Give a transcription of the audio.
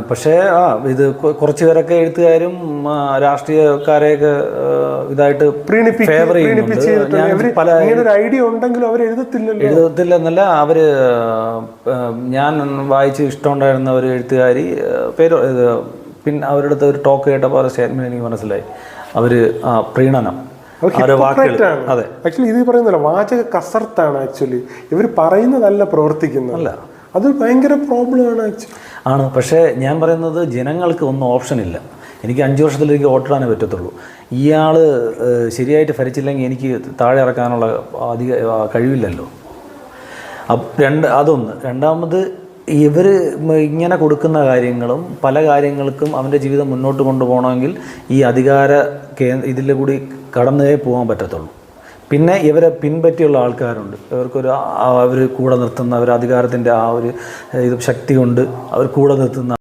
പക്ഷേ ഇത് കുറച്ച് പേരൊക്കെ എഴുത്തുകാരും രാഷ്ട്രീയക്കാരെയൊക്കെ ഇതായിട്ട് ഫേവർ ചെയ്യുന്നുണ്ട്. പല ഐഡിയ ഉണ്ടെങ്കിലും അവർ എഴുതത്തില്ലെന്നല്ല, അവർ ഞാൻ വായിച്ച് ഇഷ്ടമുണ്ടായിരുന്ന ഒരു എഴുത്തുകാരി പേര് പിന്നെ അവരുടെ അടുത്ത് ഒരു ടോക്ക് കേട്ടപ്പോൾ അവരുടെ സ്റ്റേറ്റ്മെന്റ് എനിക്ക് മനസ്സിലായി. അവർ പ്രീണനം അതെ. ആക്ച്വലി ഇത് പറയുന്നില്ല, വാചക കസർത്താണ്. ആക്ച്വലി ഇവർ പറയുന്നതല്ല, പ്രവർത്തിക്കുന്നതല്ല. അത് ഭയങ്കര പ്രോബ്ലമാണ് ആണ്. പക്ഷേ ഞാൻ പറയുന്നത് ജനങ്ങൾക്ക് ഒന്നും ഓപ്ഷനില്ല. എനിക്ക് 5 വർഷത്തിലേക്ക് വോട്ടിടാനേ പറ്റത്തുള്ളൂ. ഇയാൾ ശരിയായിട്ട് ഭരിച്ചില്ലെങ്കിൽ എനിക്ക് താഴെ ഇറക്കാനുള്ള അധിക കഴിവില്ലല്ലോ. അതൊന്ന്. രണ്ടാമത് ഇവർ ഇങ്ങനെ കൊടുക്കുന്ന കാര്യങ്ങളും പല കാര്യങ്ങൾക്കും അവൻ്റെ ജീവിതം മുന്നോട്ട് കൊണ്ടുപോകണമെങ്കിൽ ഈ അധികാര ഇതിൽ കൂടി കടന്നേ പോകാൻ പറ്റത്തുള്ളൂ. പിന്നെ ഇവരെ പിൻപറ്റിയുള്ള ആൾക്കാരുണ്ട്, അവർ കൂടെ നിർത്തുന്ന, അവർ അധികാരത്തിൻ്റെ ആ ഒരു ശക്തി കൊണ്ട് അവർ കൂടെ നിർത്തുന്ന